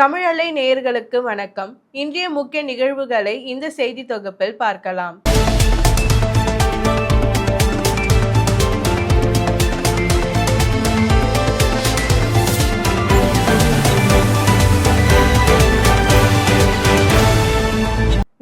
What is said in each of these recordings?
தமிழலை நேயர்களுக்கு வணக்கம். இன்றைய முக்கிய நிகழ்வுகளை இந்த செய்தி தொகுப்பில் பார்க்கலாம்.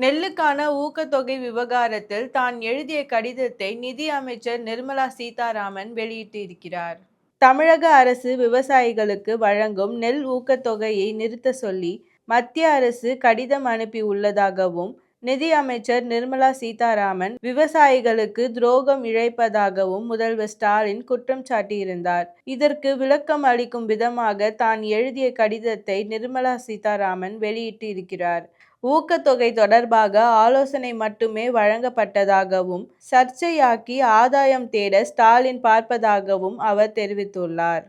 நெல்லுக்கான ஊக்கத்தொகை விவகாரத்தில் தான் எழுதிய கடிதத்தை நிதி அமைச்சர் நிர்மலா சீதாராமன் வெளியிட்டிருக்கிறார். தமிழக அரசு விவசாயிகளுக்கு வழங்கும் நெல் ஊக்கத்தொகையை நிறுத்த சொல்லி மத்திய அரசு கடிதம் அனுப்பி உள்ளதாகவும் நிதி அமைச்சர் நிர்மலா சீதாராமன் விவசாயிகளுக்கு துரோகம் இழைப்பதாகவும் முதல்வர் ஸ்டாலின் குற்றம் சாட்டியிருந்தார். இதற்கு விளக்கம் அளிக்கும் விதமாக தான் எழுதிய கடிதத்தை நிர்மலா சீதாராமன் வெளியிட்டு இருக்கிறார். ஊக்கத்தொகை தொடர்பாக ஆலோசனை மட்டுமே வழங்கப்பட்டதாகவும் சர்ச்சையாக்கி ஆதாயம் தேட ஸ்டாலின் பார்ப்பதாகவும் அவர் தெரிவித்துள்ளார்.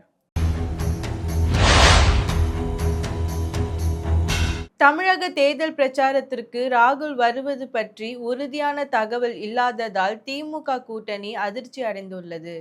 தமிழக தேர்தல் பிரச்சாரத்திற்கு ராகுல் வருவது பற்றி உறுதியான தகவல் இல்லாததால் திமுக கூட்டணி அதிர்ச்சி அடைந்துள்ளது.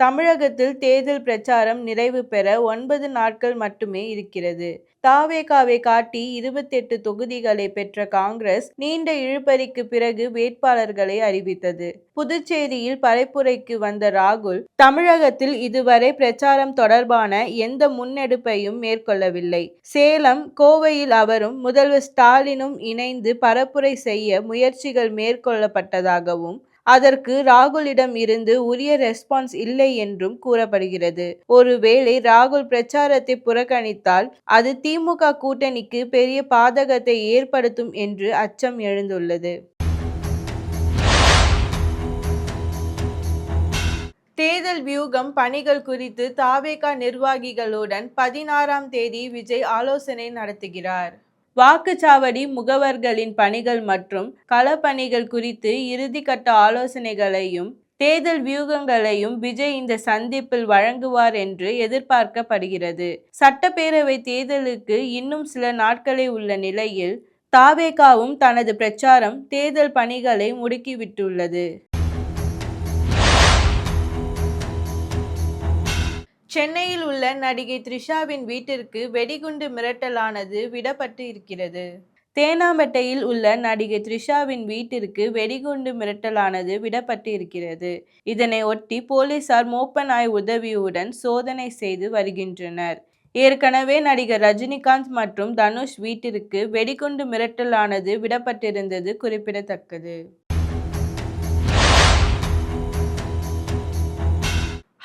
தமிழகத்தில் தேர்தல் பிரச்சாரம் நிறைவு பெற 9 நாட்கள் மட்டுமே இருக்கிறது. தாவேகாவை காட்டி 28 தொகுதிகளை பெற்ற காங்கிரஸ் நீண்ட இழுபறிக்கு பிறகு வேட்பாளர்களை அறிவித்தது. புதுச்சேரியில் பரப்புரைக்கு வந்த ராகுல் தமிழகத்தில் இதுவரை பிரச்சாரம் தொடர்பான எந்த முன்னெடுப்பையும் மேற்கொள்ளவில்லை. சேலம், கோவையில் அவரும் முதல்வர் ஸ்டாலினும் இணைந்து பரப்புரை செய்ய முயற்சிகள் மேற்கொள்ளப்பட்டதாகவும் அதற்கு ராகுலிடம் இருந்து உரிய ரெஸ்பான்ஸ் இல்லை என்றும் கூறப்படுகிறது. ஒருவேளை ராகுல் பிரச்சாரத்தை புறக்கணித்தால் அது திமுக கூட்டணிக்கு பெரிய பாதகத்தை ஏற்படுத்தும் என்று அச்சம் எழுந்துள்ளது. தேர்தல் வியூகம் பணிகள் குறித்து தாவேகா நிர்வாகிகளுடன் 16ஆம் தேதி விஜய் ஆலோசனை நடத்துகிறார். வாக்குச்சாவடி முகவர்களின் பணிகள் மற்றும் களப்பணிகள் குறித்து இறுதிக்கட்ட ஆலோசனைகளையும் தேர்தல் வியூகங்களையும் விஜய் இந்த சந்திப்பில் வழங்குவார் என்று எதிர்பார்க்கப்படுகிறது. சட்டப்பேரவை தேர்தலுக்கு இன்னும் சில நாட்களே உள்ள நிலையில் தாவேகாவும் தனது பிரச்சாரம் தேர்தல் பணிகளை முடுக்கிவிட்டுள்ளது. சென்னையில் உள்ள நடிகை த்ரிஷாவின் வீட்டிற்கு வெடிகுண்டு மிரட்டலானது விடப்பட்டு இருக்கிறது. தேனாம்பேட்டையில் உள்ள நடிகை த்ரிஷாவின் வீட்டிற்கு வெடிகுண்டு மிரட்டலானது விடப்பட்டு இருக்கிறது. இதனை ஒட்டி போலீசார் மோப்ப நாய் உதவியுடன் சோதனை செய்து வருகின்றனர். ஏற்கனவே நடிகர் ரஜினிகாந்த் மற்றும் தனுஷ் வீட்டிற்கு வெடிகுண்டு மிரட்டலானது விடப்பட்டிருந்தது குறிப்பிடத்தக்கது.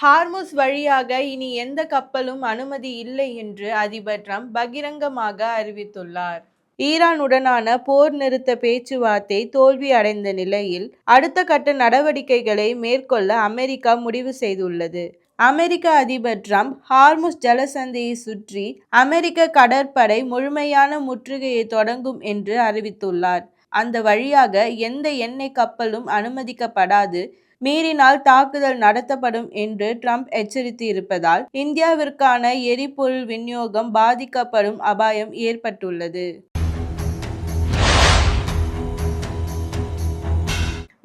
ஹார்முஸ் வழியாக இனி எந்த கப்பலும் அனுமதி இல்லை என்று அதிபர் ட்ரம்ப் பகிரங்கமாக அறிவித்துள்ளார். ஈரானுடனான போர் நிறுத்த பேச்சுவார்த்தை தோல்வி அடைந்த நிலையில் அடுத்த கட்ட நடவடிக்கைகளை மேற்கொள்ள அமெரிக்கா முடிவு செய்துள்ளது. அமெரிக்க அதிபர் ட்ரம்ப் ஹார்முஸ் ஜலசந்தியை சுற்றி அமெரிக்க கடற்படை முழுமையான முற்றுகையை தொடங்கும் என்று அறிவித்துள்ளார். அந்த வழியாக எந்த எண்ணெய் கப்பலும் அனுமதிக்கப்படாது, மீறினால் தாக்குதல் நடத்தப்படும் என்று ட்ரம்ப் எச்சரித்து இருப்பதால் இந்தியாவிற்கான எரிபொருள் விநியோகம் பாதிக்கப்படும் அபாயம் ஏற்பட்டுள்ளது.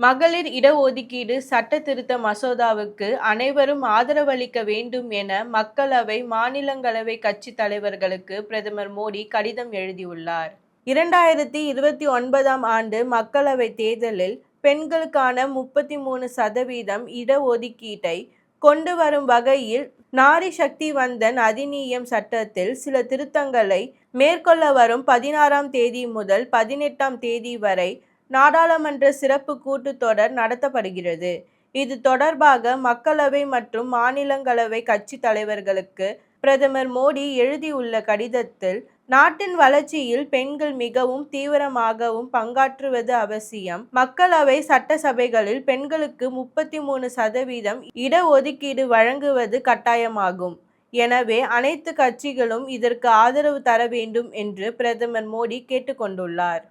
மகளிர் இடஒதுக்கீடு சட்ட திருத்த மசோதாவுக்கு அனைவரும் ஆதரவளிக்க வேண்டும் என மக்களவை, மாநிலங்களவை கட்சி தலைவர்களுக்கு பிரதமர் மோடி கடிதம் எழுதியுள்ளார். 2029ஆம் ஆண்டு மக்களவை தேர்தலில் பெண்களுக்கான 33% இடஒதுக்கீட்டை கொண்டு வரும் வகையில் நாரி சக்தி வந்தன் அதிநியம் சட்டத்தில் சில திருத்தங்களை மேற்கொள்ள வரும் 16ஆம் தேதி முதல் 18ஆம் தேதி வரை நாடாளுமன்ற சிறப்பு கூட்டத்தொடர் நடத்தப்படுகிறது. இது தொடர்பாக மக்களவை மற்றும் மாநிலங்களவை கட்சி தலைவர்களுக்கு பிரதமர் மோடி எழுதியுள்ள கடிதத்தில் நாட்டின் வளர்ச்சியில் பெண்கள் மிகவும் தீவிரமாகவும் பங்காற்றுவது அவசியம். மக்களவை, சட்டசபைகளில் பெண்களுக்கு 33% இடஒதுக்கீடு வழங்குவது கட்டாயமாகும். எனவே அனைத்து கட்சிகளும் இதற்கு ஆதரவு தர வேண்டும் என்று பிரதமர் மோடி கேட்டுக்கொண்டுள்ளார்.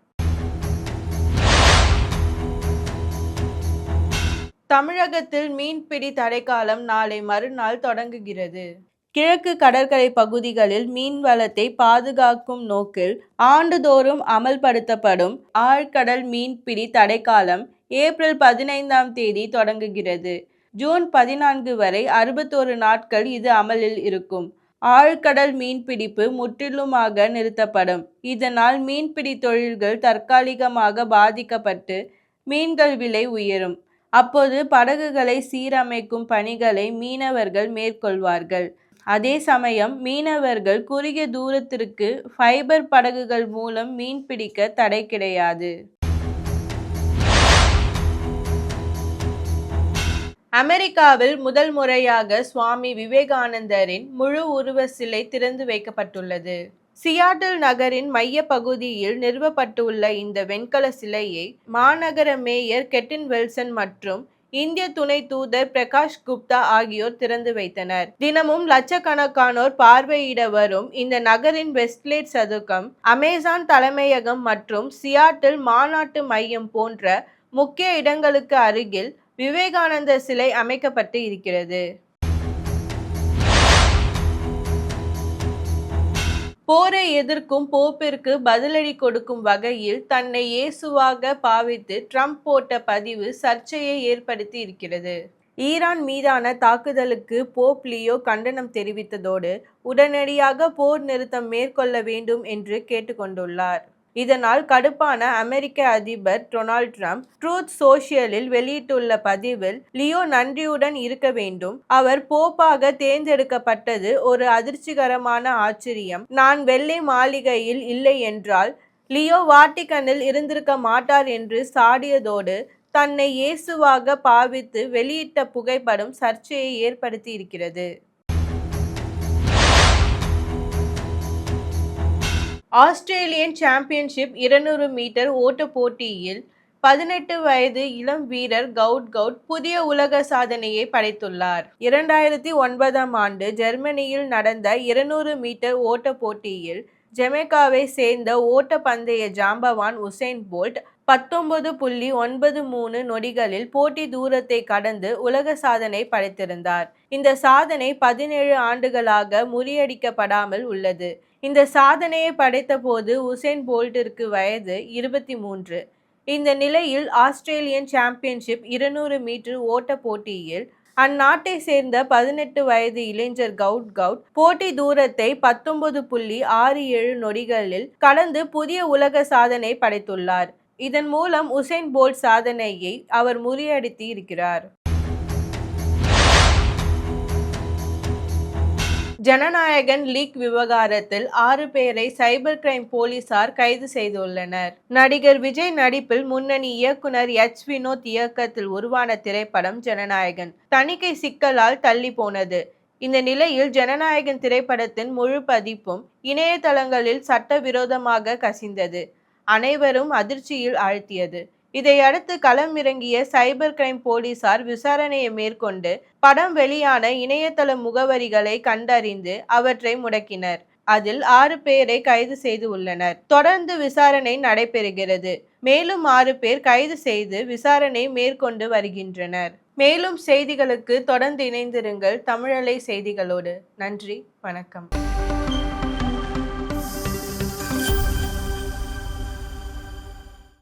தமிழகத்தில் மீன்பிடி தடைக்காலம் நாளை மறுநாள் தொடங்குகிறது. கிழக்கு கடற்கரை பகுதிகளில் மீன்வளத்தை பாதுகாக்கும் நோக்கில் ஆண்டுதோறும் அமல்படுத்தப்படும் ஆழ்கடல் மீன்பிடி தடைக்காலம் ஏப்ரல் 15ஆம் தேதி தொடங்குகிறது. ஜூன் 14 வரை 61 நாட்கள் இது அமலில் இருக்கும். ஆழ்கடல் மீன்பிடிப்பு முற்றிலுமாக நிறுத்தப்படும். இதனால் மீன்பிடி தொழில்கள் தற்காலிகமாக பாதிக்கப்பட்டு மீன்கள் விலை உயரும். அப்போது படகுகளை சீரமைக்கும் பணிகளை மீனவர்கள் மேற்கொள்வார்கள். அதே சமயம் மீனவர்கள் குறுகிய தூரத்திற்கு ஃபைபர் படகுகள் மூலம் மீன்பிடிக்க தடை கிடையாது. அமெரிக்காவில் முதல் முறையாக சுவாமி விவேகானந்தரின் முழு உருவ சிலை திறந்து வைக்கப்பட்டுள்ளது. சியாட்டில் நகரின் மைய பகுதியில் நிறுவப்பட்டுள்ள இந்த வெண்கல சிலையை மாநகர மேயர் கெட்டின் வில்சன் மற்றும் இந்திய துணை தூதர் பிரகாஷ் குப்தா ஆகியோர் திறந்து வைத்தனர். தினமும் லட்சக்கணக்கானோர் பார்வையிட வரும் இந்த நகரின் வெஸ்ட்லேட் சதுக்கம், அமேசான் தலைமையகம் மற்றும் சியாட்டில் மாநாட்டு மையம் போன்ற முக்கிய இடங்களுக்கு அருகில் விவேகானந்தர் சிலை அமைக்கப்பட்டு இருக்கிறது. போரை எதிர்க்கும் போப்பிற்கு பதிலடி கொடுக்கும் வகையில் தன்னை இயேசுவாக பாவித்து ட்ரம்ப் போட்ட பதிவு சர்ச்சையை ஏற்படுத்தி இருக்கிறது. ஈரான் மீதான தாக்குதலுக்கு போப் லியோ கண்டனம் தெரிவித்ததோடு உடனடியாக போர் நிறுத்தம் மேற்கொள்ள வேண்டும் என்று கேட்டுக்கொண்டுள்ளார். இதனால் கடுப்பான அமெரிக்க அதிபர் டொனால்ட் ட்ரம்ப் ட்ரூத் சோஷியலில் வெளியிட்டுள்ள பதிவில், லியோ நன்றியுடன் இருக்க வேண்டும். அவர் போப்பாக தேர்ந்தெடுக்கப்பட்டது ஒரு அதிர்ச்சிகரமான ஆச்சரியம். நான் வெள்ளை மாளிகையில் இல்லை என்றால் லியோ வாட்டிகனில் இருந்திருக்க மாட்டார் என்று சாடியதோடு தன்னை இயேசுவாக பாவித்து வெளியிட்ட புகைப்படம் சர்ச்சையை ஏற்படுத்தி இருக்கிறது. ஆஸ்திரேலியன் சாம்பியன்ஷிப் 200 மீட்டர் ஓட்ட போட்டியில் 18 வயது இளம் வீரர் கவுட் புதிய உலக சாதனையை படைத்துள்ளார். 2009ஆம் ஆண்டு ஜெர்மனியில் நடந்த 200 மீட்டர் ஓட்ட போட்டியில் ஜமைக்காவை சேர்ந்த ஓட்டப்பந்தய ஜாம்பவான் உசைன் போல்ட் 19.93 நொடிகளில் போட்டி தூரத்தை கடந்து உலக சாதனை படைத்திருந்தார். இந்த சாதனை 17 ஆண்டுகளாக முறியடிக்கப்படாமல் உள்ளது. இந்த சாதனையை படைத்த போது உசைன் போல்ட்டிற்கு வயது 23. இந்த நிலையில் ஆஸ்திரேலியன் சாம்பியன்ஷிப் 200 மீட்டர் ஓட்ட போட்டியில் அந்நாட்டை சேர்ந்த 18 வயது இளைஞர் கவுட் போட்டி தூரத்தை 19.67 நொடிகளில் கடந்து புதிய உலக சாதனை படைத்துள்ளார். இதன் மூலம் உசைன் போல்ட் சாதனையை அவர் முறியடித்து இருக்கிறார். ஜனநாயகன் லீக் விவகாரத்தில் 6 பேரை சைபர் கிரைம் போலீசார் கைது செய்துள்ளனர். நடிகர் விஜய் நடிப்பில் முன்னணி இயக்குனர் எச். வினோத் இயக்கத்தில் உருவான திரைப்படம் ஜனநாயகன் தணிக்கை சிக்கலால் தள்ளி போனது. இந்த நிலையில் ஜனநாயகன் திரைப்படத்தின் முழு பதிப்பும் இணையதளங்களில் சட்டவிரோதமாக கசிந்தது. அனைவரும் அதிர்ச்சியில் ஆழ்த்தியது. இதையடுத்து களம் இறங்கிய சைபர் கிரைம் போலீசார் விசாரணையை மேற்கொண்டு படம் வெளியான இணையதள முகவரிகளை கண்டறிந்து அவற்றை முடக்கினர். அதில் 6 பேரை கைது செய்து உள்ளனர். தொடர்ந்து விசாரணை நடைபெறுகிறது. மேலும் 6 பேர் கைது செய்து விசாரணை மேற்கொண்டு வருகின்றனர். மேலும் செய்திகளுக்கு தொடர்ந்து இணைந்திருங்கள் தமிழலை செய்திகளோடு. நன்றி, வணக்கம்.